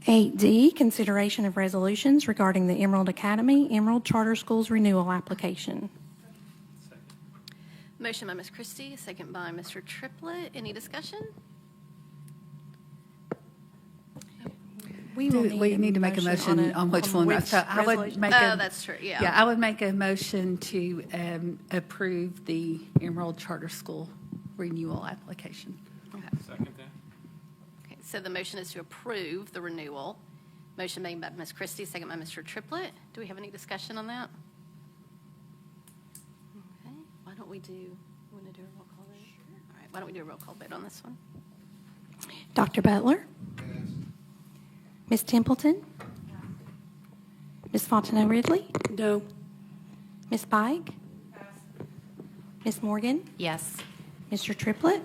8D, consideration of resolutions regarding the Emerald Academy Emerald Charter Schools Renewal Application. Motion by Ms. Kristy, second by Mr. Triplett. Any discussion? We need to make a motion on which one. So I would make that's true, yeah. Yeah, I would make a motion to approve the Emerald Charter School renewal application. Okay. Second that. Okay, so the motion is to approve the renewal. Motion made by Ms. Kristy, second by Mr. Triplett. Do we have any discussion on that? Okay, why don't we do, want to do a roll call vote? Sure. All right, why don't we do a roll call vote on this one? Dr. Butler? Ms. Templeton? Ms. Fontenot-Ridley? No. Ms. Bike? Ms. Morgan? Yes. Mr. Triplett?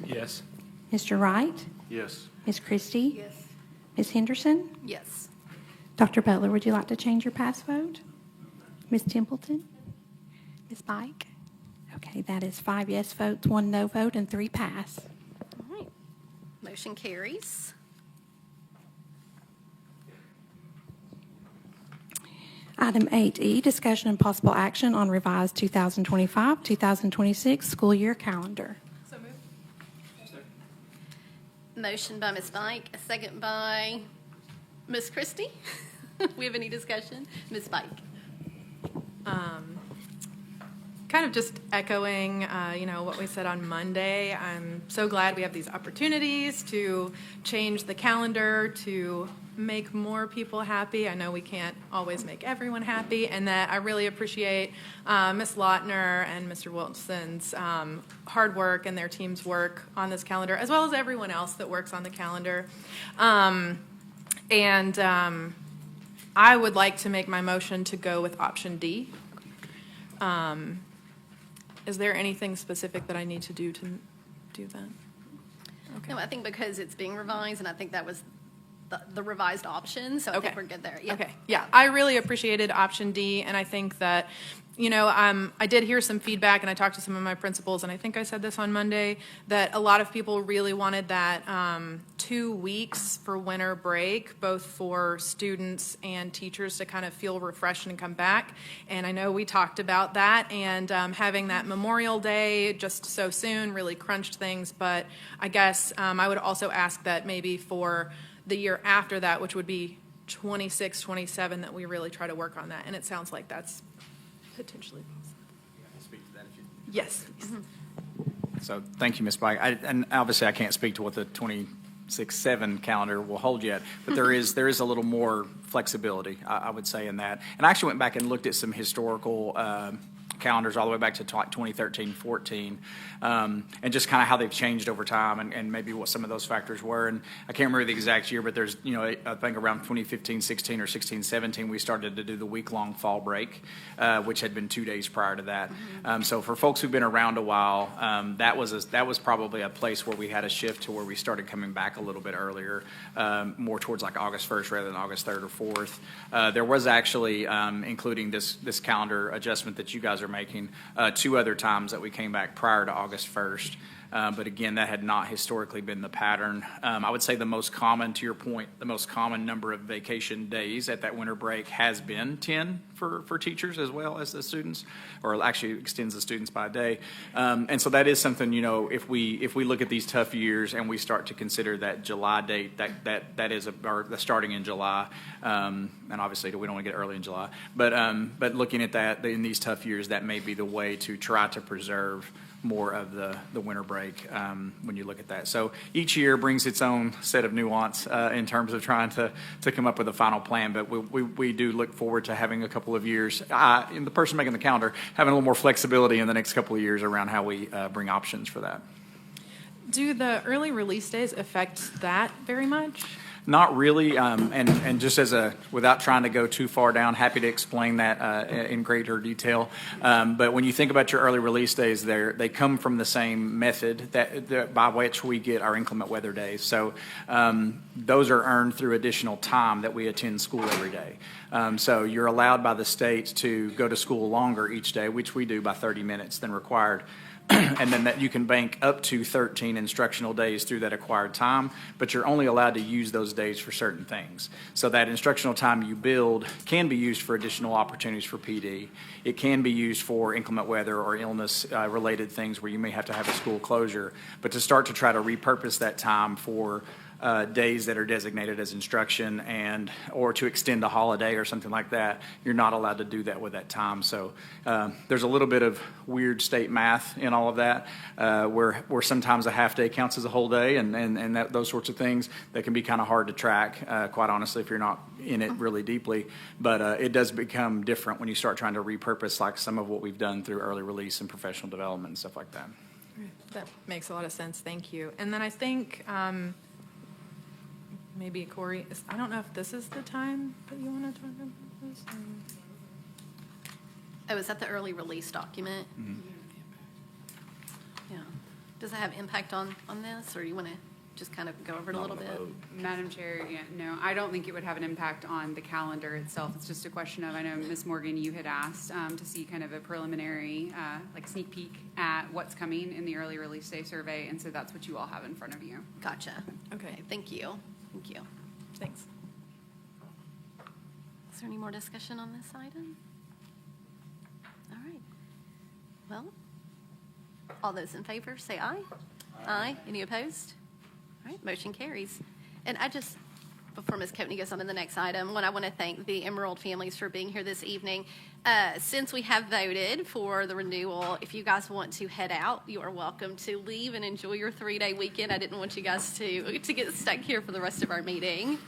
Yes. Mr. Wright? Yes. Ms. Kristy? Yes. Ms. Henderson? Yes. Dr. Butler, would you like to change your pass vote? Ms. Templeton? Ms. Bike? Okay, that is 5 yes votes, 1 no vote, and 3 pass. All right, motion carries. Item 8E, discussion and possible action on revised 2025-2026 school year calendar. So moved. Motion by Ms. Bike, a second by Ms. Kristy. We have any discussion? Ms. Bike. Kind of just echoing, what we said on Monday. I'm so glad we have these opportunities to change the calendar, to make more people happy. I know we can't always make everyone happy, and that I really appreciate Ms. Lautner and Mr. Wilson's hard work and their team's work on this calendar, as well as everyone else that works on the calendar. I would like to make my motion to go with option D. Is there anything specific that I need to do that? Okay. No, I think because it's being revised, and I think that was the revised option, so I think we're good there. Yeah. Okay, yeah, I really appreciated option D, and I think that, I did hear some feedback, and I talked to some of my principals, and I think I said this on Monday, that a lot of people really wanted that 2 weeks for winter break, both for students and teachers to kind of feel refreshed and come back. And I know we talked about that, and having that Memorial Day just so soon really crunched things, but I guess I would also ask that maybe for the year after that, which would be 26, 27, that we really try to work on that. And it sounds like that's potentially possible. Speak to that if you. Yes. So thank you, Ms. Bike. And obviously I can't speak to what the 26-7 calendar will hold yet, but there is a little more flexibility, I would say, in that. And I actually went back and looked at some historical calendars all the way back to 2013-14, and just kind of how they've changed over time, and maybe what some of those factors were. And I can't remember the exact year, but there's, I think around 2015-16 or 16-17, we started to do the week-long fall break, which had been 2 days prior to that. So for folks who've been around a while, that was probably a place where we had a shift to where we started coming back a little bit earlier, more towards like August 1st rather than August 3rd or 4th. There was actually, including this calendar adjustment that you guys are making, 2 other times that we came back prior to August 1st. But again, that had not historically been the pattern. I would say the most common, to your point, the most common number of vacation days at that winter break has been 10 for teachers as well as the students, or actually extends the students by a day. And so that is something, if we look at these tough years and we start to consider that July date, that is starting in July, and obviously we don't want to get early in July, but looking at that in these tough years, that may be the way to try to preserve more of the winter break when you look at that. So each year brings its own set of nuance in terms of trying to come up with a final plan, but we do look forward to having a couple of years, in the person making the calendar, having a little more flexibility in the next couple of years around how we bring options for that. Do the early release days affect that very much? Not really, and just without trying to go too far down, happy to explain that in greater detail. But when you think about your early release days, they come from the same method that by which we get our inclement weather days. So those are earned through additional time that we attend school every day. So you're allowed by the state to go to school longer each day, which we do by 30 minutes than required. and then that you can bank up to 13 instructional days through that acquired time, but you're only allowed to use those days for certain things. So that instructional time you build can be used for additional opportunities for PD. It can be used for inclement weather or illness related things where you may have to have a school closure, but to start to try to repurpose that time for days that are designated as instruction or to extend a holiday or something like that, you're not allowed to do that with that time. So there's a little bit of weird state math in all of that, where sometimes a half day counts as a whole day, and those sorts of things that can be kind of hard to track, quite honestly, if you're not in it really deeply. But it does become different when you start trying to repurpose like some of what we've done through early release and professional development and stuff like that. That makes a lot of sense. Thank you. And then I think maybe Corey, I don't know if this is the time that you want to talk about this. Oh, is that the early release document? Mm-hmm. Yeah. Does it have impact on this, or you want to just kind of go over it a little bit? Madam Chair, no, I don't think it would have an impact on the calendar itself. It's just a question of, I know, Ms. Morgan, you had asked to see kind of a preliminary, like sneak peek at what's coming in the early release day survey, and so that's what you all have in front of you. Gotcha. Okay. Thank you. Thank you. Thanks. Is there any more discussion on this item? All right. Well, all those in favor say aye. Aye. Any opposed? All right, motion carries. And before Ms. Coatney goes on to the next item, I want to thank the Emerald families for being here this evening. Since we have voted for the renewal, if you guys want to head out, you are welcome to leave and enjoy your 3-day weekend. I didn't want you guys to get stuck here for the rest of our meeting.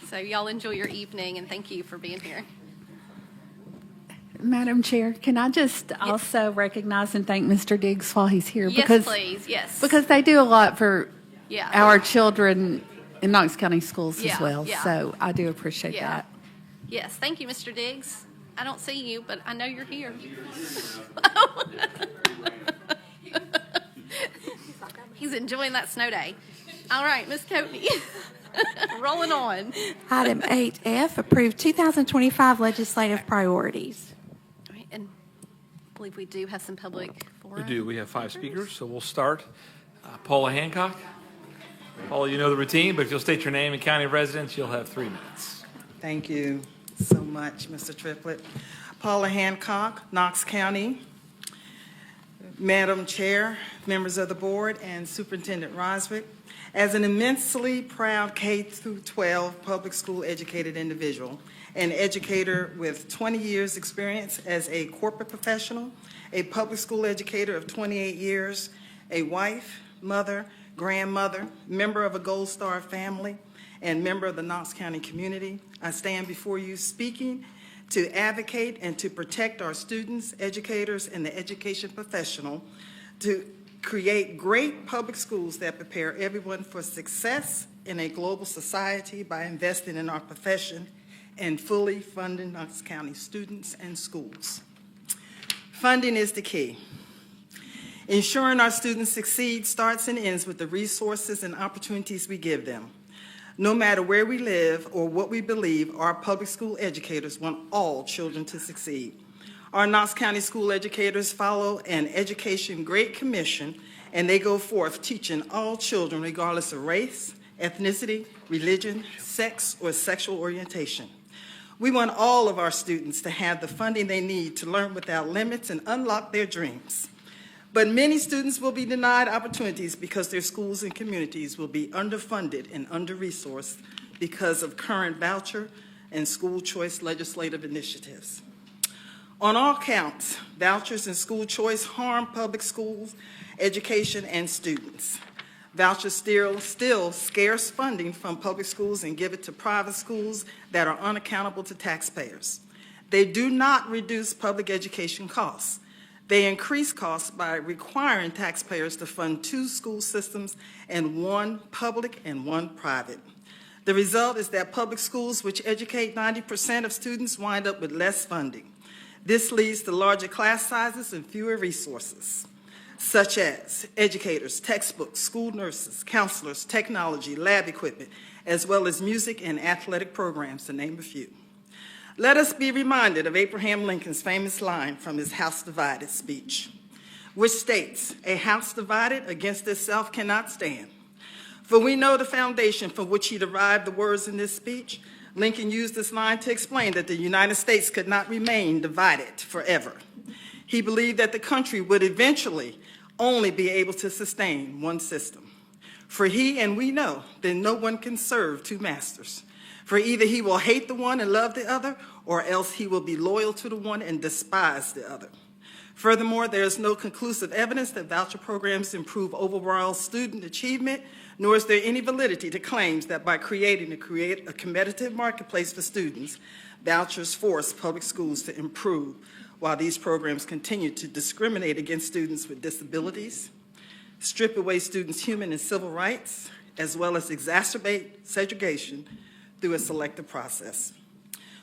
So y'all enjoy your evening, and thank you for being here. Madam Chair, can I just also recognize and thank Mr. Diggs while he's here? Yes, please. Yes. Because they do a lot for Yeah. our children in Knox County schools Yeah, as well. yeah. So I do appreciate Yeah. that. Yes, thank you, Mr. Diggs. I don't see you, but I know you're here. He's enjoying that snow day. All right, Ms. Coatney, rolling on. Item 8F, approve 2025 legislative priorities. All right, and I believe we do have some public forum. We do. We have 5 speakers, so we'll start. Paula Hancock. Paula, you know the routine, but if you'll state your name and county of residence, you'll have 3 minutes. Thank you so much, Mr. Triplett. Paula Hancock, Knox County. Madam Chair, members of the board, and Superintendent Roswick. As an immensely proud K-12 public school educated individual, an educator with 20 years experience as a corporate professional, a public school educator of 28 years, a wife, mother, grandmother, member of a Gold Star family, and member of the Knox County community, I stand before you speaking to advocate and to protect our students, educators, and the education professional to create great public schools that prepare everyone for success in a global society by investing in our profession and fully funding Knox County students and schools. Funding is the key. Ensuring our students succeed starts and ends with the resources and opportunities we give them. No matter where we live or what we believe, our public school educators want all children to succeed. Our Knox County school educators follow an Education Great Commission, and they go forth teaching all children regardless of race, ethnicity, religion, sex, or sexual orientation. We want all of our students to have the funding they need to learn without limits and unlock their dreams. But many students will be denied opportunities because their schools and communities will be underfunded and under-resourced because of current voucher and school choice legislative initiatives. On all counts, vouchers and school choice harm public schools, education, and students. Vouchers still scarce funding from public schools and give it to private schools that are unaccountable to taxpayers. They do not reduce public education costs. They increase costs by requiring taxpayers to fund 2 school systems and 1 public and 1 private. The result is that public schools, which educate 90% of students, wind up with less funding. This leads to larger class sizes and fewer resources, such as educators, textbooks, school nurses, counselors, technology, lab equipment, as well as music and athletic programs, to name a few. Let us be reminded of Abraham Lincoln's famous line from his House Divided speech. which states, "A house divided against itself cannot stand." For we know the foundation from which he derived the words in this speech. Lincoln used this line to explain that the United States could not remain divided forever. He believed that the country would eventually only be able to sustain one system. For he and we know that no one can serve two masters. For either he will hate the one and love the other, or else he will be loyal to the one and despise the other. Furthermore, there is no conclusive evidence that voucher programs improve overall student achievement, nor is there any validity to claims that by creating a competitive marketplace for students, vouchers force public schools to improve, while these programs continue to discriminate against students with disabilities, strip away students' human and civil rights, as well as exacerbate segregation through a selective process.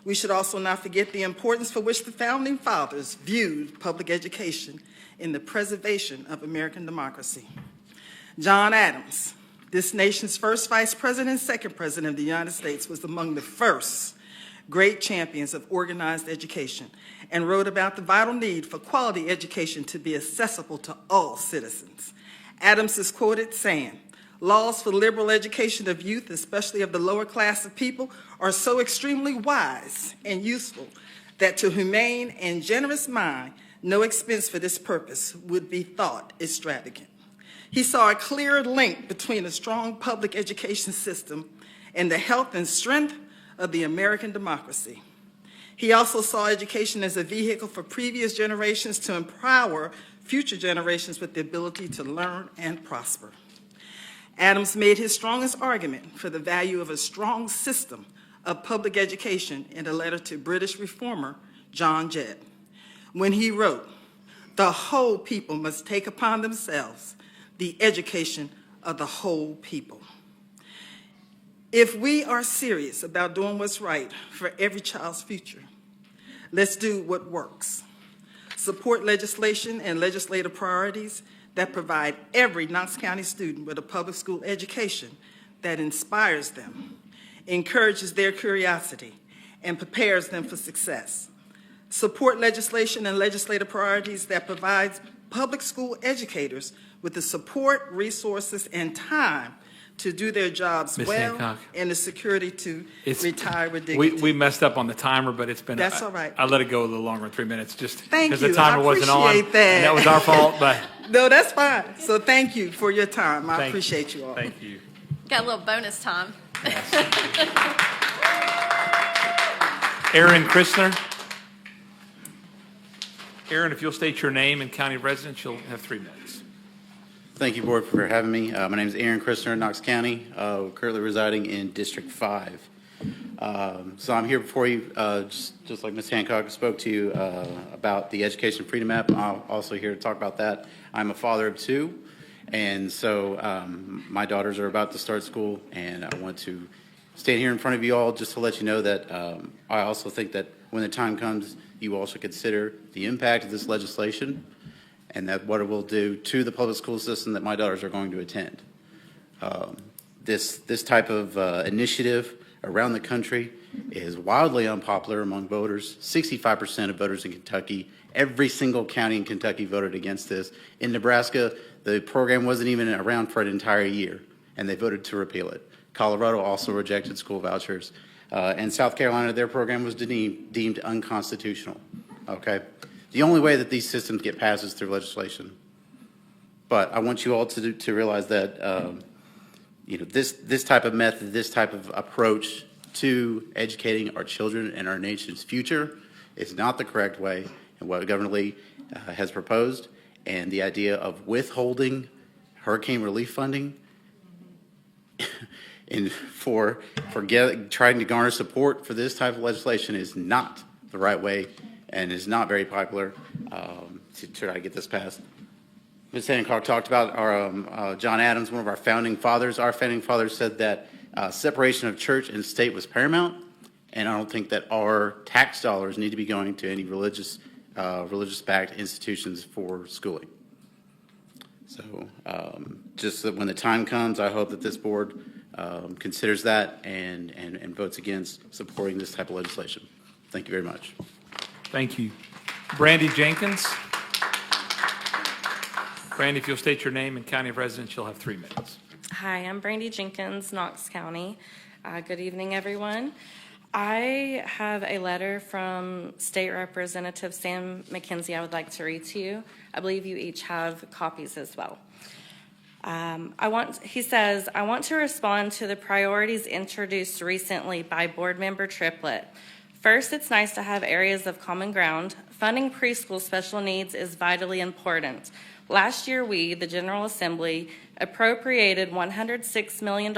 We should also not forget the importance for which the Founding Fathers viewed public education in the preservation of American democracy. John Adams, this nation's first vice president and second president of the United States, was among the first great champions of organized education and wrote about the vital need for quality education to be accessible to all citizens. Adams is quoted saying, "Laws for liberal education of youth, especially of the lower class of people, are so extremely wise and useful that to humane and generous mind, no expense for this purpose would be thought extravagant." He saw a clear link between a strong public education system and the health and strength of the American democracy. He also saw education as a vehicle for previous generations to empower future generations with the ability to learn and prosper. Adams made his strongest argument for the value of a strong system of public education in a letter to British reformer John Jett, when he wrote, "The whole people must take upon themselves the education of the whole people." If we are serious about doing what's right for every child's future, let's do what works. Support legislation and legislative priorities that provide every Knox County student with a public school education that inspires them, encourages their curiosity, and prepares them for success. Support legislation and legislative priorities that provides public school educators with the support, resources, and time to do their jobs Ms. well Hancock, and the security to retire with dignity. We messed up on the timer, but it's been. That's all right. I let it go a little longer than 3 minutes, just Thank because you. the timer I wasn't on. appreciate that. And that was our fault, but No, that's fine. So thank you for your time. I appreciate you all. Thank you. Got a little bonus time. Aaron Christner. Aaron, if you'll state your name and county of residence, you'll have 3 minutes. Thank you, Board, for having me. My name is Aaron Christner, Knox County, currently residing in District 5. So I'm here before you, just like Ms. Hancock spoke to you about the Education Freedom App. I'm also here to talk about that. I'm a father of 2, and so my daughters are about to start school, and I want to stand here in front of you all just to let you know that I also think that when the time comes, you also consider the impact of this legislation and that what it will do to the public school system that my daughters are going to attend. This type of initiative around the country is wildly unpopular among voters. 65% of voters in Kentucky, every single county in Kentucky voted against this. In Nebraska, the program wasn't even around for an entire year, and they voted to repeal it. Colorado also rejected school vouchers. And South Carolina, their program was deemed unconstitutional. Okay? The only way that these systems get passed is through legislation. But I want you all to realize that this type of method, this type of approach to educating our children and our nation's future is not the correct way, and what Governor Lee has proposed, and the idea of withholding hurricane relief funding and trying to garner support for this type of legislation is not the right way and is not very popular to try to get this passed. Ms. Hancock talked about our John Adams, one of our founding fathers. Our founding fathers said that separation of church and state was paramount, and I don't think that our tax dollars need to be going to any religious-backed institutions for schooling. So just that when the time comes, I hope that this board considers that and votes against supporting this type of legislation. Thank you very much. Thank you. Brandy Jenkins. Brandy, if you'll state your name and county of residence, you'll have 3 minutes. Hi, I'm Brandy Jenkins, Knox County. Good evening, everyone. I have a letter from State Representative Sam McKenzie I would like to read to you. I believe you each have copies as well. He says, I want to respond to the priorities introduced recently by Board Member Triplett. First, it's nice to have areas of common ground. Funding preschool special needs is vitally important. Last year, we, the General Assembly, appropriated $106 million,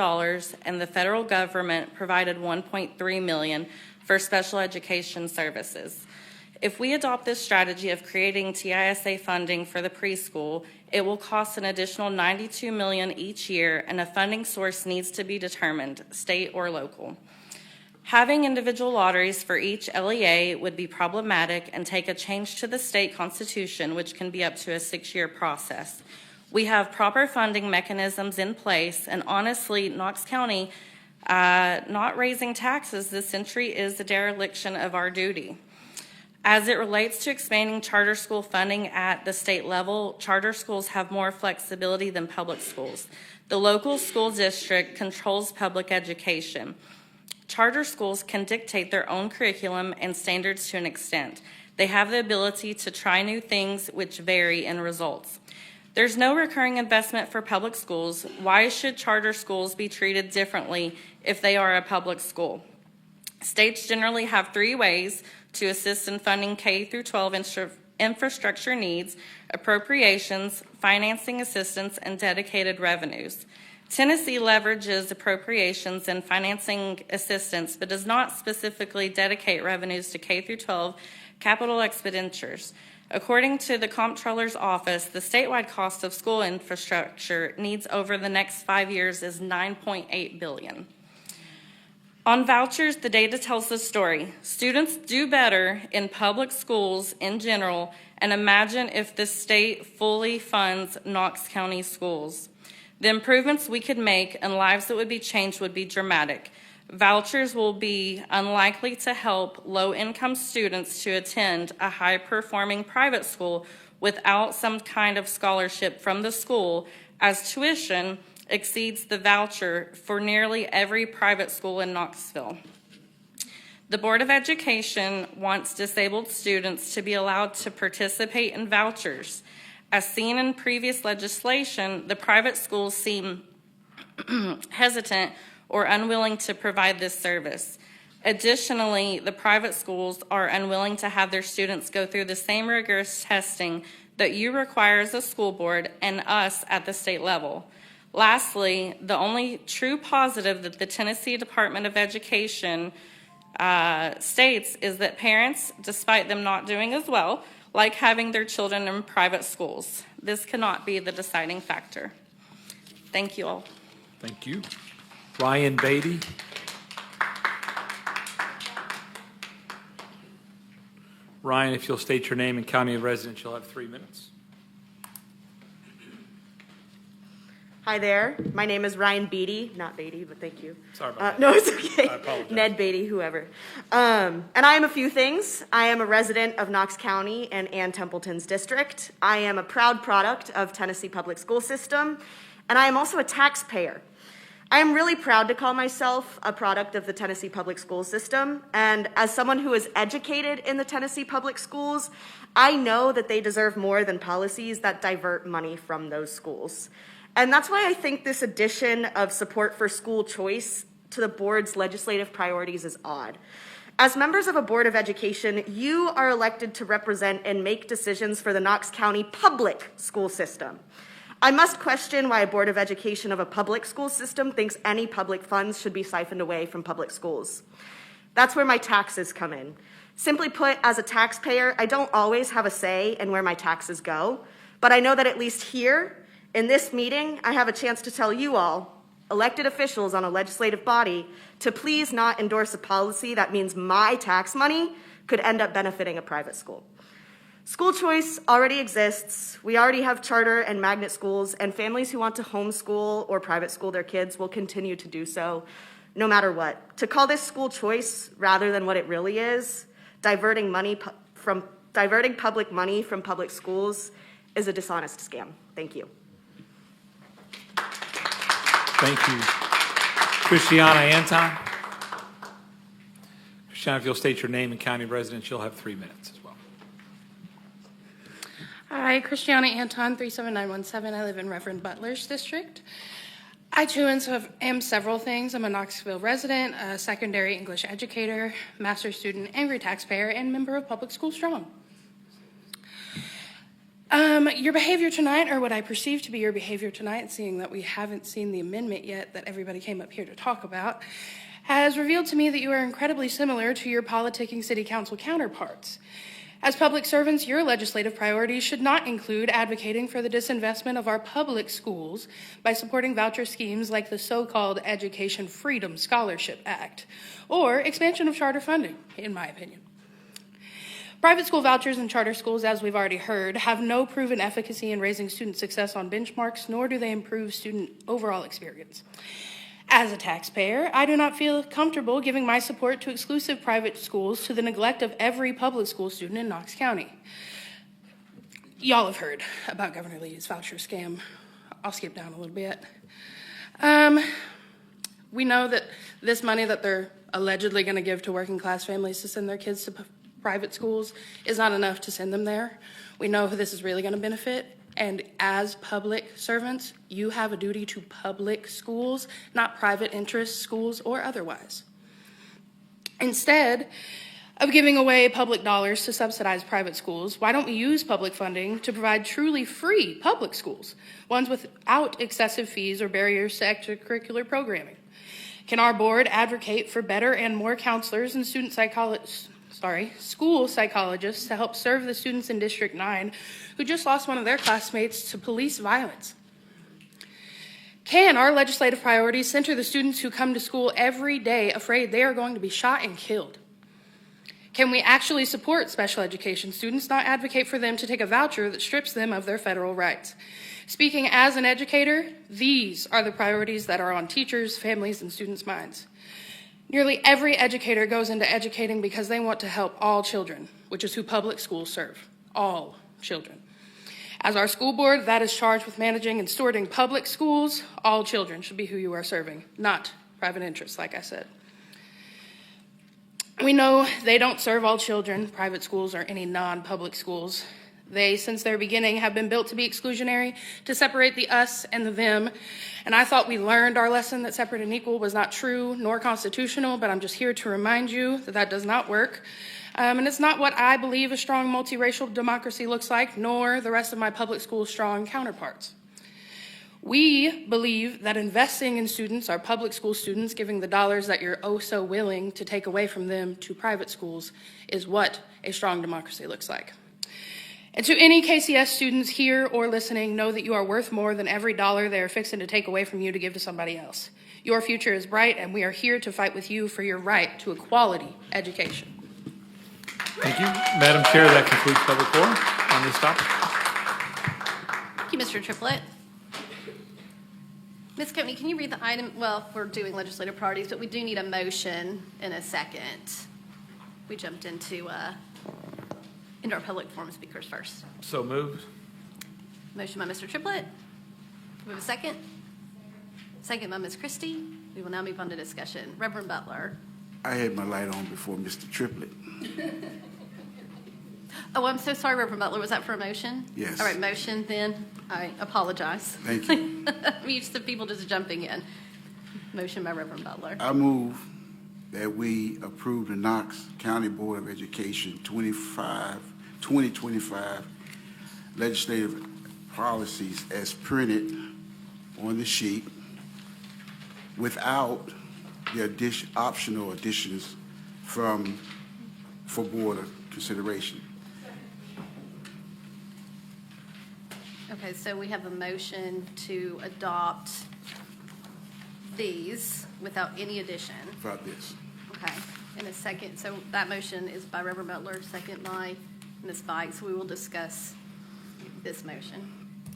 and the federal government provided $1.3 million for special education services. If we adopt this strategy of creating TISA funding for the preschool, it will cost an additional $92 million each year, and a funding source needs to be determined, state or local. Having individual lotteries for each LEA would be problematic and take a change to the state constitution, which can be up to a 6-year process. We have proper funding mechanisms in place, and honestly, Knox County not raising taxes this century is a dereliction of our duty. As it relates to expanding charter school funding at the state level, charter schools have more flexibility than public schools. The local school district controls public education. Charter schools can dictate their own curriculum and standards to an extent. They have the ability to try new things which vary in results. There's no recurring investment for public schools. Why should charter schools be treated differently if they are a public school? States generally have 3 ways to assist in funding K through 12 infrastructure needs: appropriations, financing assistance, and dedicated revenues. Tennessee leverages appropriations and financing assistance, but does not specifically dedicate revenues to K through 12 capital expenditures. According to the Comptroller's Office, the statewide cost of school infrastructure needs over the next 5 years is $9.8 billion. On vouchers, the data tells the story. Students do better in public schools in general, and imagine if the state fully funds Knox County schools. The improvements we could make and lives that would be changed would be dramatic. Vouchers will be unlikely to help low-income students to attend a high-performing private school without some kind of scholarship from the school, as tuition exceeds the voucher for nearly every private school in Knoxville. The Board of Education wants disabled students to be allowed to participate in vouchers. As seen in previous legislation, the private schools seem hesitant or unwilling to provide this service. Additionally, the private schools are unwilling to have their students go through the same rigorous testing that you require as a school board and us at the state level. Lastly, the only true positive that the Tennessee Department of Education states is that parents, despite them not doing as well, like having their children in private schools. This cannot be the deciding factor. Thank you all. Thank you. Ryan Beatty. Ryan, if you'll state your name and county of residence, you'll have 3 minutes. Hi there. My name is Ryan Beatty. Not Beatty, but thank you. Sorry about that. No, it's okay. I apologize. Ned Beatty, whoever. And I am a few things. I am a resident of Knox County and Ann Templeton's district. I am a proud product of Tennessee Public School System, and I am also a taxpayer. I am really proud to call myself a product of the Tennessee Public School System, and as someone who is educated in the Tennessee Public Schools, I know that they deserve more than policies that divert money from those schools. And that's why I think this addition of support for school choice to the board's legislative priorities is odd. As members of a board of education, you are elected to represent and make decisions for the Knox County public school system. I must question why a board of education of a public school system thinks any public funds should be siphoned away from public schools. That's where my taxes come in. Simply put, as a taxpayer, I don't always have a say in where my taxes go, but I know that at least here, in this meeting, I have a chance to tell you all, elected officials on a legislative body, to please not endorse a policy that means my tax money could end up benefiting a private school. School choice already exists. We already have charter and magnet schools, and families who want to homeschool or private school their kids will continue to do so, no matter what. To call this school choice rather than what it really is, diverting public money from public schools, is a dishonest scam. Thank you. Thank you. Christiana Anton. Christiana, if you'll state your name and county residence, you'll have 3 minutes as well. Hi, Christiana Anton, 37917. I live in Reverend Butler's district. I too am several things. I'm a Knoxville resident, a secondary English educator, master's student, angry taxpayer, and member of Public School Strong. Your behavior tonight, or what I perceive to be your behavior tonight, seeing that we haven't seen the amendment yet that everybody came up here to talk about, has revealed to me that you are incredibly similar to your politicking city council counterparts. As public servants, your legislative priorities should not include advocating for the disinvestment of our public schools by supporting voucher schemes like the so-called Education Freedom Scholarship Act, or expansion of charter funding, in my opinion. Private school vouchers and charter schools, as we've already heard, have no proven efficacy in raising student success on benchmarks, nor do they improve student overall experience. As a taxpayer, I do not feel comfortable giving my support to exclusive private schools to the neglect of every public school student in Knox County. Y'all have heard about Governor Lee's voucher scam. I'll skip down a little bit. We know that this money that they're allegedly going to give to working class families to send their kids to private schools is not enough to send them there. We know who this is really going to benefit. And as public servants, you have a duty to public schools, not private interest schools or otherwise. Instead of giving away public dollars to subsidize private schools, why don't we use public funding to provide truly free public schools, ones without excessive fees or barriers to extracurricular programming? Can our board advocate for better and more counselors and school psychologists to help serve the students in District 9 who just lost one of their classmates to police violence? Can our legislative priorities center the students who come to school every day afraid they are going to be shot and killed? Can we actually support special education students, not advocate for them to take a voucher that strips them of their federal rights? Speaking as an educator, these are the priorities that are on teachers, families, and students' minds. Nearly every educator goes into educating because they want to help all children, which is who public schools serve, all children. As our school board that is charged with managing and stewarding public schools, all children should be who you are serving, not private interests, like I said. We know they don't serve all children, private schools or any non-public schools. They, since their beginning, have been built to be exclusionary, to separate the us and the them. And I thought we learned our lesson that separate and equal was not true nor constitutional, but I'm just here to remind you that that does not work. And it's not what I believe a strong multiracial democracy looks like, nor the rest of my public school strong counterparts. We believe that investing in students, our public school students, giving the dollars that you're oh so willing to take away from them to private schools is what a strong democracy looks like. And to any KCS students here or listening, know that you are worth more than every dollar they are fixing to take away from you to give to somebody else. Your future is bright, and we are here to fight with you for your right to a quality education. Thank you. Madam Chair, that concludes public forum on this topic. Thank you, Mr. Triplett. Ms. Coatney, can you read the item? Well, we're doing legislative priorities, but we do need a motion in a second. We jumped into our public forum speakers first. So moved. Motion by Mr. Triplett. Do we have a second? Second by Ms. Kristy. We will now move on to discussion. Reverend Butler. I had my light on before Mr. Triplett. Oh, I'm so sorry, Reverend Butler. Was that for a motion? Yes. All right, motion then. I apologize. Thank you. I'm used to people just jumping in. Motion by Reverend Butler. I move that we approve the Knox County Board of Education 2025 legislative policies as printed on the sheet without the optional additions for board consideration. Okay, so we have a motion to adopt these without any addition. Without this. Okay, and a second, so that motion is by Reverend Butler, second by Ms. Bike, so we will discuss this motion.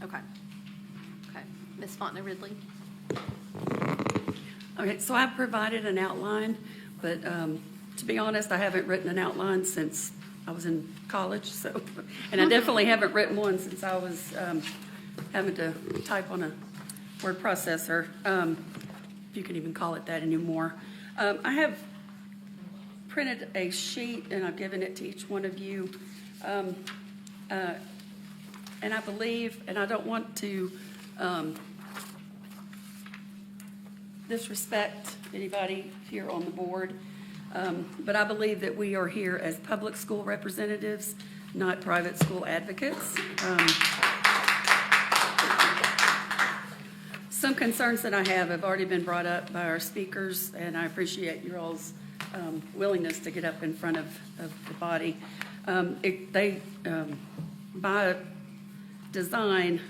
Okay. Okay, Ms. Fontenot-Ridley. Okay, so I've provided an outline, but to be honest, I haven't written an outline since I was in college, so, and I definitely haven't written one since I was having to type on a word processor, if you can even call it that anymore. I have printed a sheet, and I've given it to each one of you. And I believe, and I don't want to disrespect anybody here on the board, but I believe that we are here as public school representatives, not private school advocates. Some concerns that I have already been brought up by our speakers, and I appreciate your all's willingness to get up in front of the body. By design,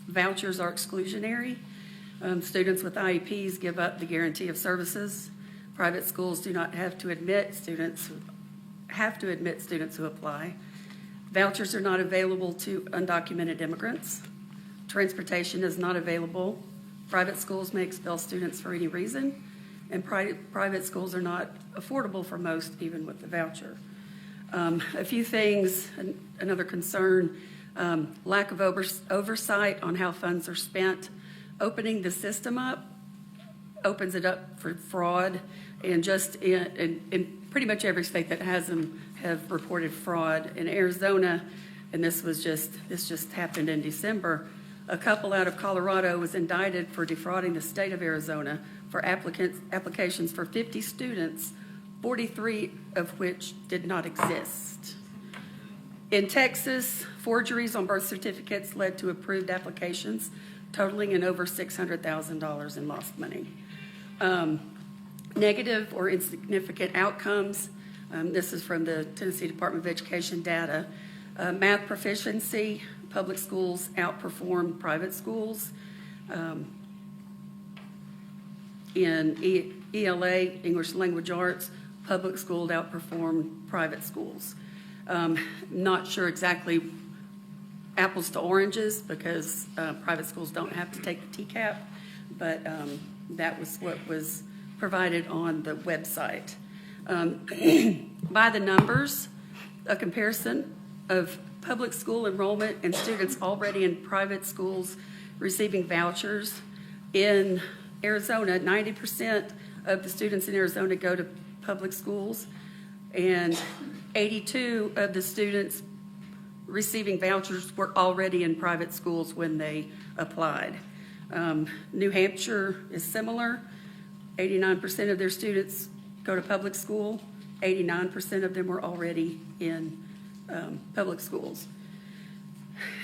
vouchers are exclusionary. Students with IEPs give up the guarantee of services. Private schools do not have to admit students who apply. Vouchers are not available to undocumented immigrants. Transportation is not available. Private schools may expel students for any reason, and private schools are not affordable for most, even with the voucher. A few things, another concern, lack of oversight on how funds are spent. Opening the system up opens it up for fraud, and just in pretty much every state that has them have reported fraud. In Arizona, and this just happened in December, a couple out of Colorado was indicted for defrauding the state of Arizona for applications for 50 students, 43 of which did not exist. In Texas, forgeries on birth certificates led to approved applications totaling in over $600,000 in lost money. Negative or insignificant outcomes. This is from the Tennessee Department of Education data. Math proficiency, public schools outperform private schools. In ELA, English Language Arts, public schools outperform private schools. Not sure exactly apples to oranges because private schools don't have to take the TCAP, but that was what was provided on the website. By the numbers, a comparison of public school enrollment and students already in private schools receiving vouchers. In Arizona, 90% of the students in Arizona go to public schools, and 82 of the students receiving vouchers were already in private schools when they applied. New Hampshire is similar. 89% of their students go to public school. 89% of them were already in public schools.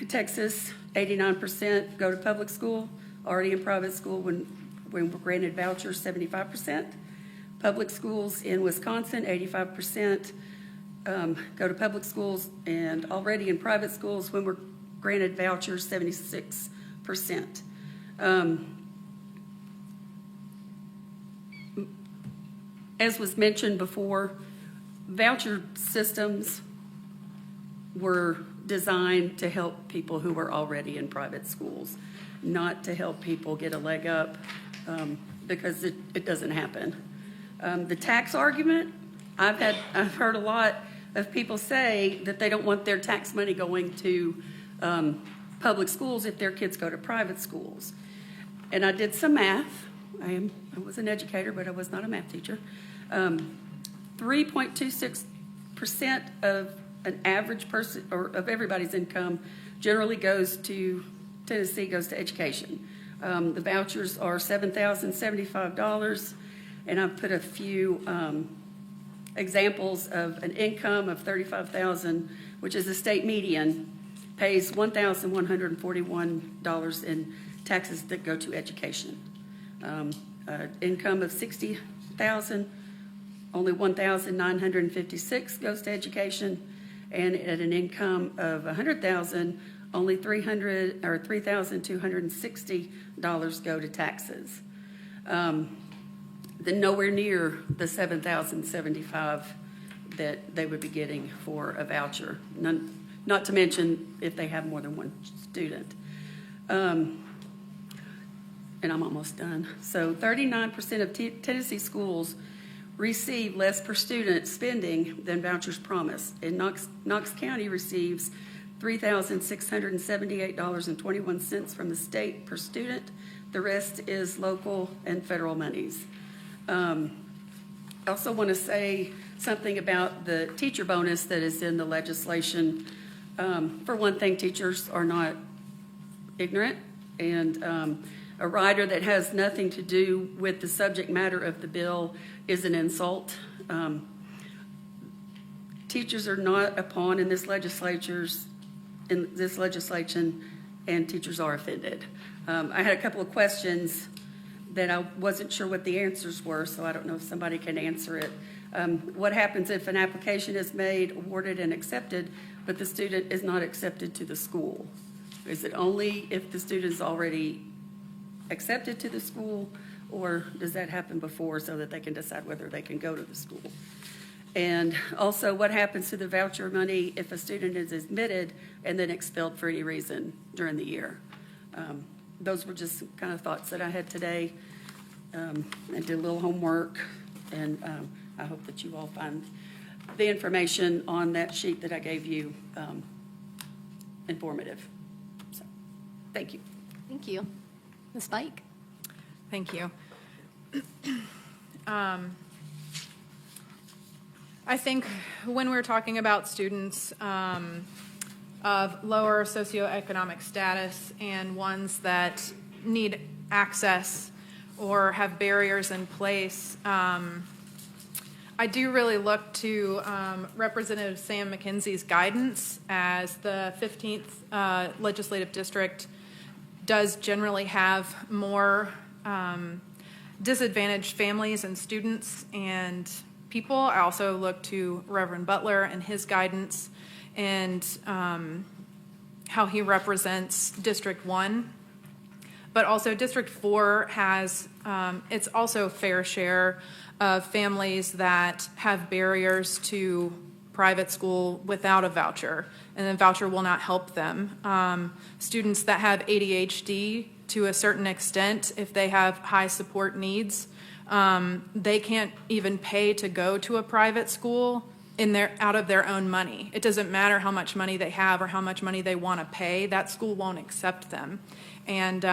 Texas, 89% go to public school, already in private school when we're granted vouchers, 75%. Public schools in Wisconsin, 85% go to public schools, and already in private schools when we're granted vouchers, 76%. As was mentioned before, voucher systems were designed to help people who were already in private schools, not to help people get a leg up, because it doesn't happen. The tax argument, I've heard a lot of people say that they don't want their tax money going to public schools if their kids go to private schools. And I did some math. I was an educator, but I was not a math teacher. 3.26% of an average person, or of everybody's income, generally goes to Tennessee, goes to education. The vouchers are $7,075, and I've put a few examples of an income of $35,000, which is the state median, pays $1,141 in taxes that go to education. Income of $60,000, only $1,956 goes to education, and at an income of $100,000, only $3,260 go to taxes. Then nowhere near the $7,075 that they would be getting for a voucher. Not to mention if they have more than one student. And I'm almost done. So 39% of Tennessee schools receive less per student spending than vouchers promise. And Knox County receives $3,678.21 from the state per student. The rest is local and federal monies. I also want to say something about the teacher bonus that is in the legislation. For one thing, teachers are not ignorant, and a rider that has nothing to do with the subject matter of the bill is an insult. Teachers are not a pawn in this legislation, and teachers are offended. I had a couple of questions that I wasn't sure what the answers were, so I don't know if somebody can answer it. What happens if an application is made, awarded, and accepted, but the student is not accepted to the school? Is it only if the student is already accepted to the school, or does that happen before so that they can decide whether they can go to the school? And also, what happens to the voucher money if a student is admitted and then expelled for any reason during the year? Those were just kind of thoughts that I had today. I did a little homework, and I hope that you all find the information on that sheet that I gave you informative. So, thank you. Thank you. Ms. Bike? Thank you. I think when we're talking about students of lower socioeconomic status and ones that need access or have barriers in place, I do really look to Representative Sam McKenzie's guidance, as the 15th legislative district does generally have more disadvantaged families and students and people. I also look to Reverend Butler and his guidance and how he represents District 1. But also District 4 has its also fair share of families that have barriers to private school without a voucher, and the voucher will not help them. Students that have ADHD, to a certain extent, if they have high support needs, they can't even pay to go to a private school out of their own money. It doesn't matter how much money they have or how much money they want to pay. That school won't accept them. And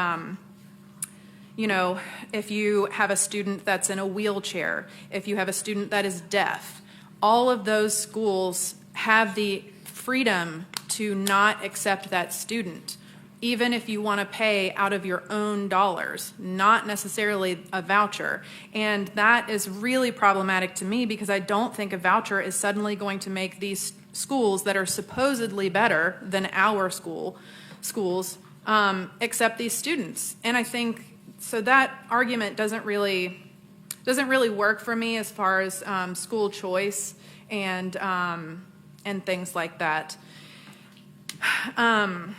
you know, if you have a student that's in a wheelchair, if you have a student that is deaf, all of those schools have the freedom to not accept that student, even if you want to pay out of your own dollars, not necessarily a voucher. And that is really problematic to me, because I don't think a voucher is suddenly going to make these schools that are supposedly better than our schools accept these students. And I think, so that argument doesn't really work for me as far as school choice and things like that. And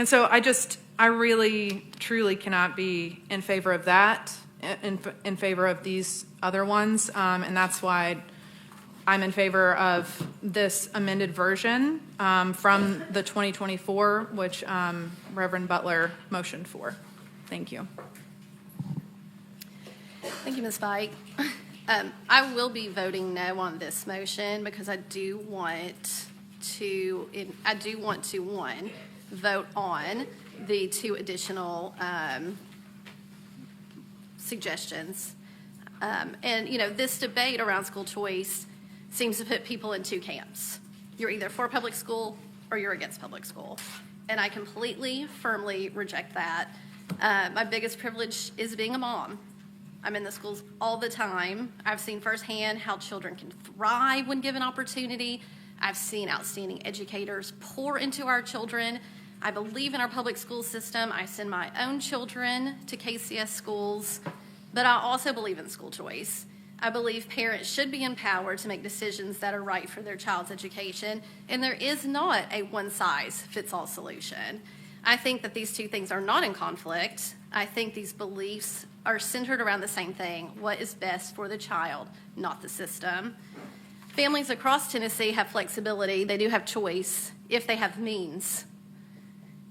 so I really, truly cannot be in favor of that, in favor of these other ones, and that's why I'm in favor of this amended version from the 2024, which Reverend Butler motioned for. Thank you. Thank you, Ms. Bike. I will be voting no on this motion because I do want to, one, vote on the two additional suggestions. And, you know, this debate around school choice seems to put people in two camps. You're either for public school or you're against public school. And I completely, firmly reject that. My biggest privilege is being a mom. I'm in the schools all the time. I've seen firsthand how children can thrive when given opportunity. I've seen outstanding educators pour into our children. I believe in our public school system. I send my own children to KCS schools, but I also believe in school choice. I believe parents should be empowered to make decisions that are right for their child's education, and there is not a one-size-fits-all solution. I think that these two things are not in conflict. I think these beliefs are centered around the same thing: what is best for the child, not the system. Families across Tennessee have flexibility. They do have choice if they have means.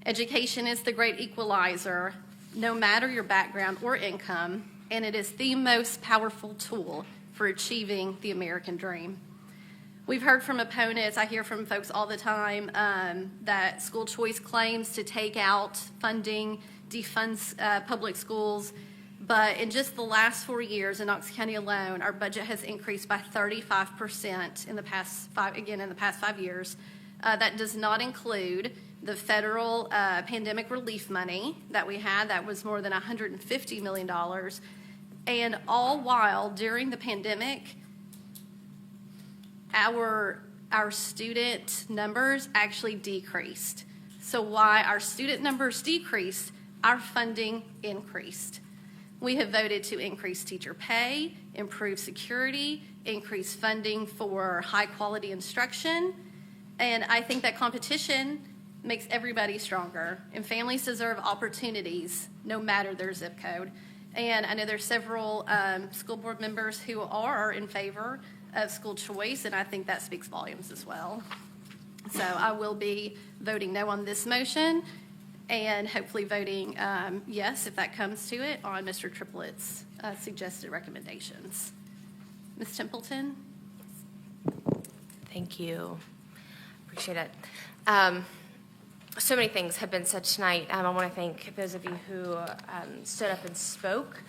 Education is the great equalizer, no matter your background or income, and it is the most powerful tool for achieving the American dream. We've heard from opponents, I hear from folks all the time, that school choice claims to take out funding, defunds public schools. But in just the last 4 years in Knox County alone, our budget has increased by 35% in the past 5 years. That does not include the federal pandemic relief money that we had. That was more than $150 million. And all while during the pandemic, our student numbers actually decreased. So while our student numbers decreased, our funding increased. We have voted to increase teacher pay, improve security, increase funding for high-quality instruction, and I think that competition makes everybody stronger, and families deserve opportunities no matter their zip code. And I know there's several school board members who are in favor of school choice, and I think that speaks volumes as well. So I will be voting no on this motion, and hopefully voting yes, if that comes to it, on Mr. Triplett's suggested recommendations. Ms. Templeton? Thank you. Appreciate it. So many things have been said tonight. I want to thank those of you who stood up and spoke.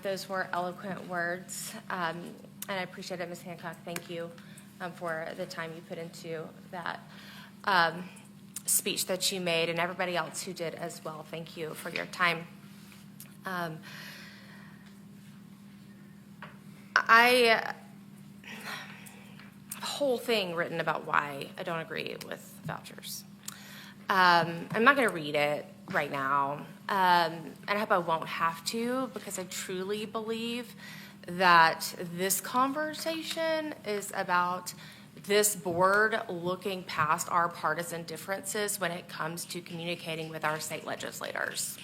Those were eloquent words, and I appreciate it, Ms. Hancock. Thank you for the time you put into that speech that you made, and everybody else who did as well. Thank you for your time. I a whole thing written about why I don't agree with vouchers. I'm not going to read it right now, and I hope I won't have to, because I truly believe that this conversation is about this board looking past our partisan differences when it comes to communicating with our state legislators.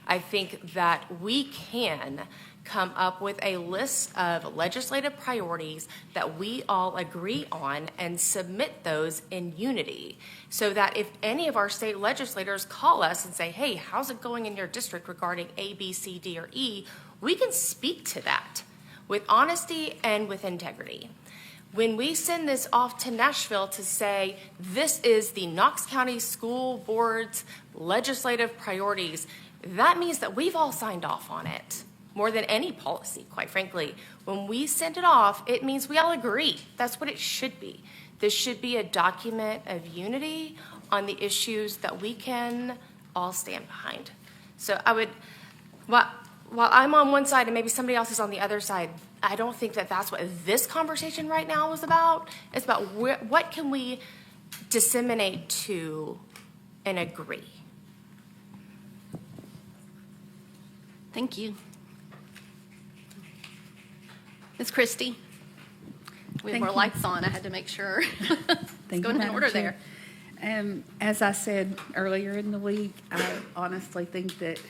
I think that we can come up with a list of legislative priorities that we all agree on and submit those in unity, so that if any of our state legislators call us and say, hey, how's it going in your district regarding A, B, C, D, or E, we can speak to that with honesty and with integrity. When we send this off to Nashville to say, this is the Knox County School Board's legislative priorities, that means that we've all signed off on it, more than any policy, quite frankly. When we send it off, it means we all agree. That's what it should be. This should be a document of unity on the issues that we can all stand behind. So I would, while I'm on one side and maybe somebody else is on the other side, I don't think that that's what this conversation right now is about. It's about what can we disseminate to and agree. Thank you. Ms. Kristy? We have more lights on. I had to make sure. It's going in order there. As I said earlier in the week, I honestly think that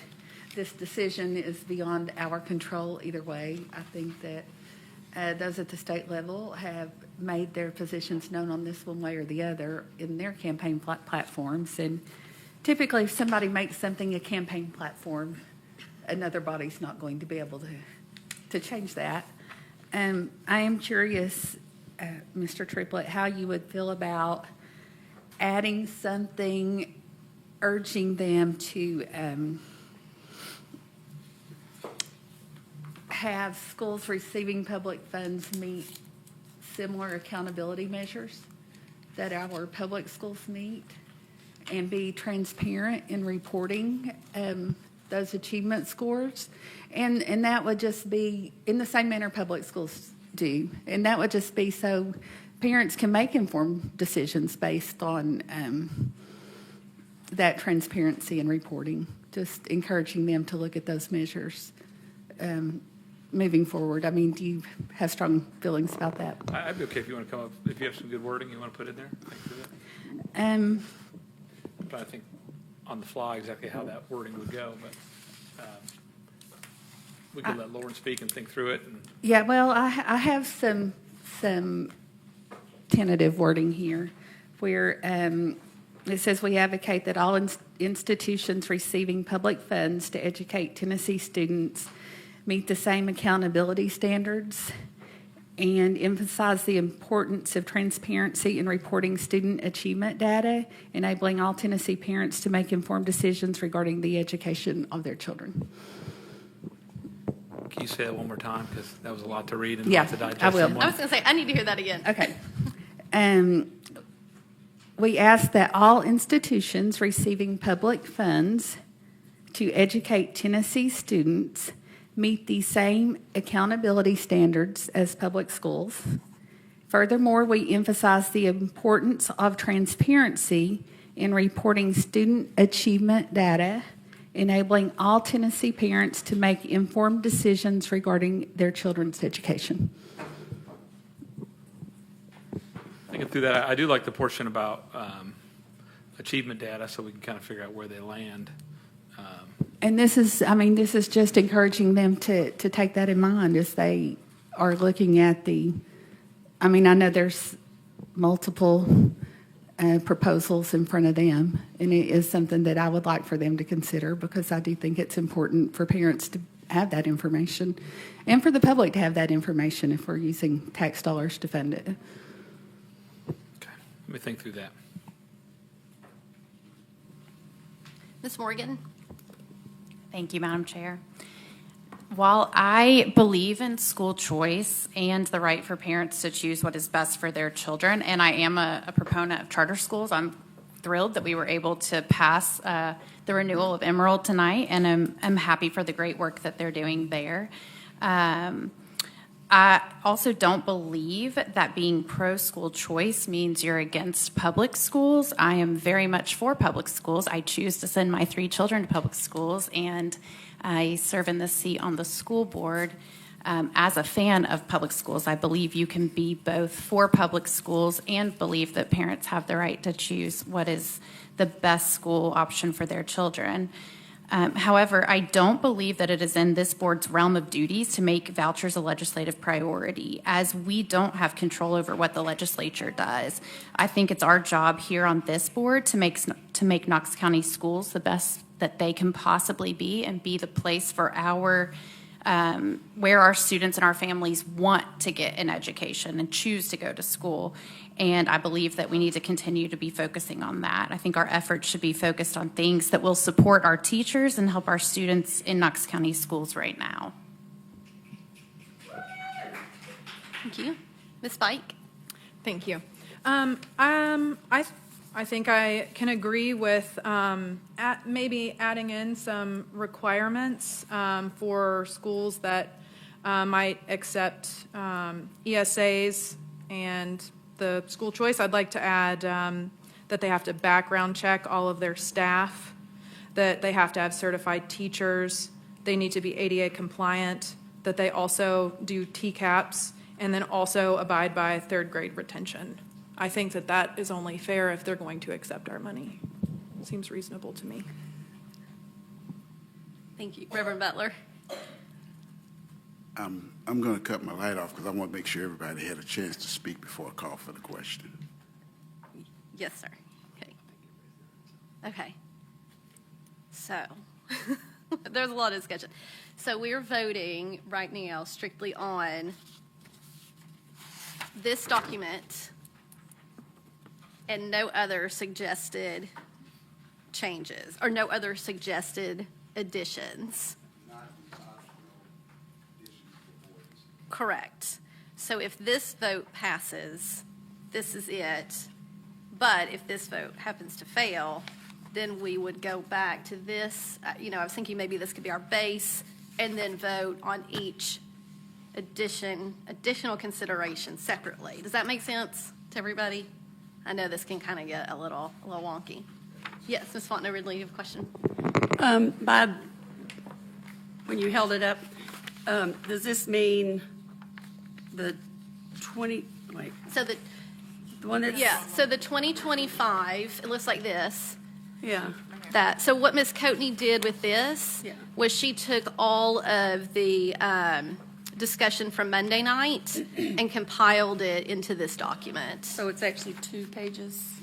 this decision is beyond our control either way. I think that those at the state level have made their positions known on this one way or the other in their campaign platforms. And typically if somebody makes something a campaign platform, another body's not going to be able to change that. I am curious, Mr. Triplett, how you would feel about adding something urging them to have schools receiving public funds meet similar accountability measures that our public schools meet, and be transparent in reporting those achievement scores. And that would just be in the same manner public schools do. And that would just be so parents can make informed decisions based on that transparency and reporting, just encouraging them to look at those measures moving forward. I mean, do you have strong feelings about that? I'd be okay if you want to come up, if you have some good wording you want to put in there. But I think on the fly exactly how that wording would go, but we could let Lauren speak and think through it. Yeah, well, I have some tentative wording here where it says we advocate that all institutions receiving public funds to educate Tennessee students meet the same accountability standards and emphasize the importance of transparency in reporting student achievement data, enabling all Tennessee parents to make informed decisions regarding the education of their children. Can you say that one more time? Because that was a lot to read and Yeah, lot to digest. I will. in one. I was going to say, I need to hear that again. Okay. We ask that all institutions receiving public funds to educate Tennessee students meet the same accountability standards as public schools. Furthermore, we emphasize the importance of transparency in reporting student achievement data, enabling all Tennessee parents to make informed decisions regarding their children's education. Thinking through that, I do like the portion about achievement data, so we can kind of figure out where they land. And this is just encouraging them to take that in mind as they are looking at I know there's multiple proposals in front of them, and it is something that I would like for them to consider, because I do think it's important for parents to have that information and for the public to have that information if we're using tax dollars to fund it. Okay, let me think through that. Ms. Morgan? Thank you, Madam Chair. While I believe in school choice and the right for parents to choose what is best for their children, and I am a proponent of charter schools, I'm thrilled that we were able to pass the renewal of Emerald tonight, and I'm happy for the great work that they're doing there. I also don't believe that being pro-school choice means you're against public schools. I am very much for public schools. I choose to send my 3 children to public schools, and I serve in this seat on the school board. As a fan of public schools, I believe you can be both for public schools and believe that parents have the right to choose what is the best school option for their children. However, I don't believe that it is in this board's realm of duties to make vouchers a legislative priority, as we don't have control over what the legislature does. I think it's our job here on this board to make Knox County schools the best that they can possibly be, and be the place for where our students and our families want to get an education and choose to go to school. And I believe that we need to continue to be focusing on that. I think our efforts should be focused on things that will support our teachers and help our students in Knox County schools right now. Thank you. Ms. Bike? Thank you. I think I can agree with maybe adding in some requirements for schools that might accept ESAs and the school choice. I'd like to add that they have to background check all of their staff, that they have to have certified teachers, they need to be ADA compliant, that they also do TCAPs, and then also abide by 3rd grade retention. I think that that is only fair if they're going to accept our money. Seems reasonable to me. Thank you. Reverend Butler? I'm going to cut my light off because I want to make sure everybody had a chance to speak before I call for the question. Yes, sir. Okay. Okay. So, there's a lot of discussion. So we're voting right now strictly on this document and no other suggested changes, or no other suggested additions. Correct. So if this vote passes, this is it. But if this vote happens to fail, then we would go back to this. I was thinking maybe this could be our base, and then vote on each additional consideration separately. Does that make sense to everybody? I know this can kind of get a little wonky. Yes, Ms. Fontenot-Ridley, you have a question? When you held it up, does this mean the 20, wait. So the one that's... Yeah, so the 2025, it looks like this. Yeah. So what Ms. Coatney did with this was she took all of the discussion from Monday night and compiled it into this document. So it's actually 2 pages?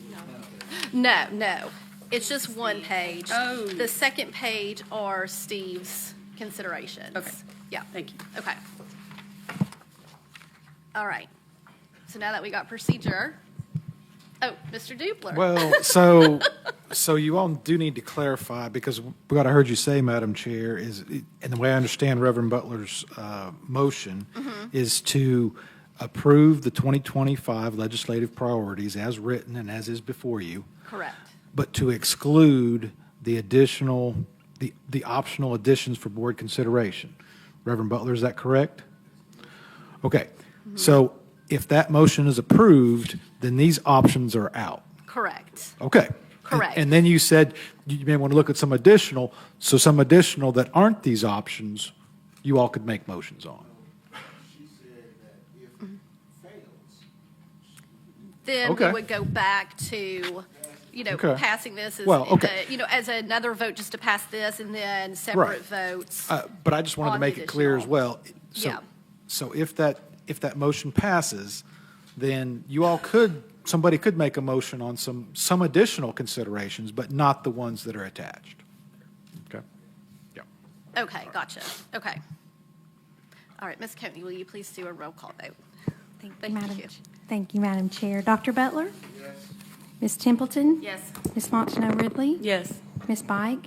No. It's just 1 page. Oh. The second page are Steve's considerations. Okay. Yeah. Thank you. Okay. All right. So now that we got procedure, Mr. Dupler. Well, so you all do need to clarify, because what I heard you say, Madam Chair, is, and the way I understand Reverend Butler's motion, is to approve the 2025 legislative priorities as written and as is before you, Correct. but to exclude the the optional additions for board consideration. Reverend Butler, is that correct? Okay. So if that motion is approved, then these options are out. Correct. Okay. Correct. And then you said you may want to look at some additional that aren't these options, you all could make motions on. Then Okay. we would go back to, Okay. passing this as, Well, okay. as another vote just to pass this, and then separate votes. But I just wanted to on make the it clear as additional. well. Yeah. So if that motion passes, then somebody could make a motion on some additional considerations, but not the ones that are attached. Okay? Yeah. Okay, gotcha. Okay. All right, Ms. Coney, will you please do a roll call vote? Thank you, Madam Chair. Dr. Butler? Yes. Ms. Templeton? Yes. Ms. Fontenot-Ridley? Yes. Ms. Bike?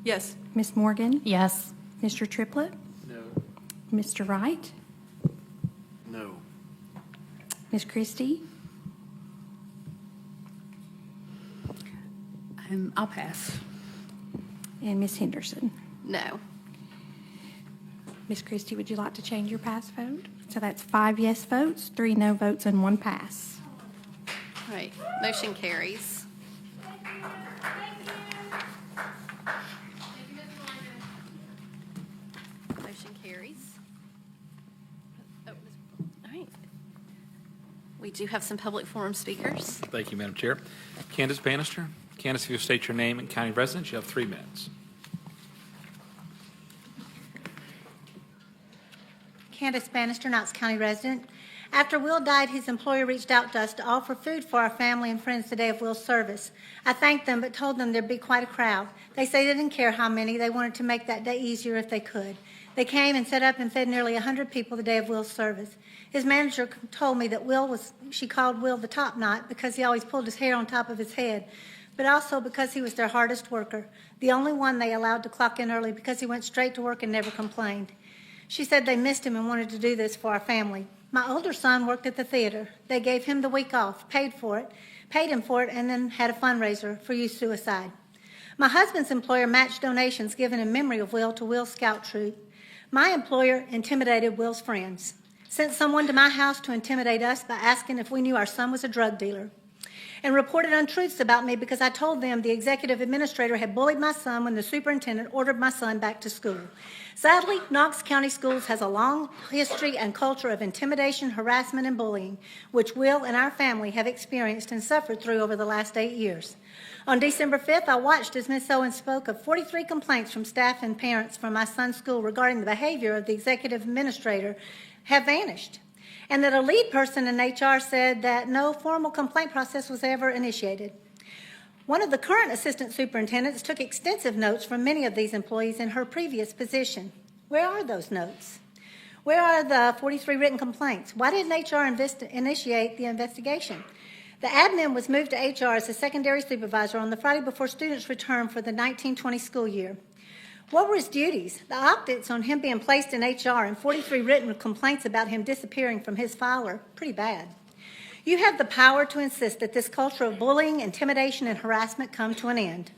Yes. Ms. Morgan? Yes. Mr. Triplett? No. Mr. Wright? No. Ms. Kristy? I'll pass. And Ms. Henderson? No. Ms. Kristy, would you like to change your pass vote? So that's 5 yes votes, 3 no votes, and 1 pass. All right, motion carries. Motion carries. All right. We do have some public forum speakers. Thank you, Madam Chair. Candace Bannister. Candace, if you'll state your name and county residence, you have 3 minutes. Candace Bannister, Knox County resident. After Will died, his employer reached out to us to offer food for our family and friends the day of Will's service. I thanked them, but told them there'd be quite a crowd. They say they didn't care how many. They wanted to make that day easier if they could. They came and set up and fed nearly 100 people the day of Will's service. His manager told me that she called Will the top knot because he always pulled his hair on top of his head, but also because he was their hardest worker, the only one they allowed to clock in early because he went straight to work and never complained. She said they missed him and wanted to do this for our family. My older son worked at the theater. They gave him the week off, paid him for it, and then had a fundraiser for youth suicide. My husband's employer matched donations given in memory of Will to Will's scout troop. My employer intimidated Will's friends, sent someone to my house to intimidate us by asking if we knew our son was a drug dealer, and reported untruths about me because I told them the executive administrator had bullied my son when the superintendent ordered my son back to school. Sadly, Knox County Schools has a long history and culture of intimidation, harassment, and bullying, which Will and our family have experienced and suffered through over the last 8 years. On December 5th, I watched as Ms. Owens spoke of 43 complaints from staff and parents from my son's school regarding the behavior of the executive administrator have vanished, and that a lead person in HR said that no formal complaint process was ever initiated. One of the current assistant superintendents took extensive notes from many of these employees in her previous position. Where are those notes? Where are the 43 written complaints? Why didn't HR initiate the investigation? The admin was moved to HR as a secondary supervisor on the Friday before students returned for the 1920 school year. What were his duties? The optics on him being placed in HR and 43 written complaints about him disappearing from his file are pretty bad. You have the power to insist that this culture of bullying, intimidation, and harassment come to an end.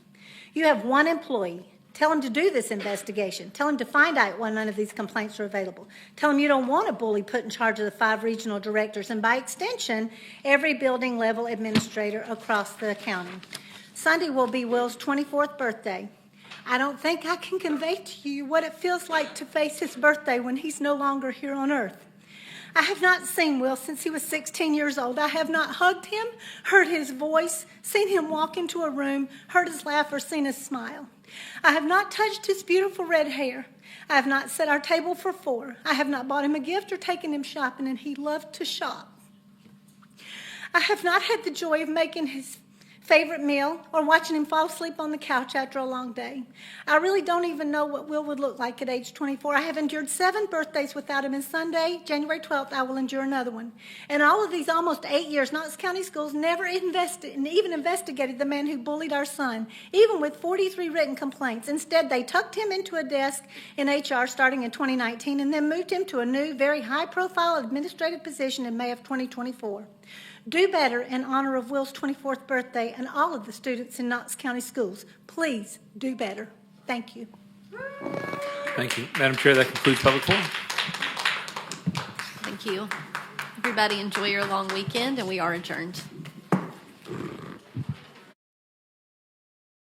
You have one employee. Tell him to do this investigation. Tell him to find out why none of these complaints are available. Tell him you don't want a bully put in charge of the 5 regional directors and, by extension, every building level administrator across the county. Sunday will be Will's 24th birthday. I don't think I can convey to you what it feels like to face his birthday when he's no longer here on earth. I have not seen Will since he was 16 years old. I have not hugged him, heard his voice, seen him walk into a room, heard his laugh, or seen his smile. I have not touched his beautiful red hair. I have not set our table for 4. I have not bought him a gift or taken him shopping, and he loved to shop. I have not had the joy of making his favorite meal, or watching him fall asleep on the couch after a long day. I really don't even know what Will would look like at age 24. I have endured 7 birthdays without him, and Sunday, January 12th, I will endure another one. In all of these almost 8 years, Knox County Schools never even investigated the man who bullied our son, even with 43 written complaints. Instead, they tucked him into a desk in HR starting in 2019 and then moved him to a new, very high-profile administrative position in May of 2024. Do better in honor of Will's 24th birthday and all of the students in Knox County Schools. Please do better. Thank you. Thank you. Madam Chair, that concludes public forum. Thank you. Everybody enjoy your long weekend, and we are adjourned.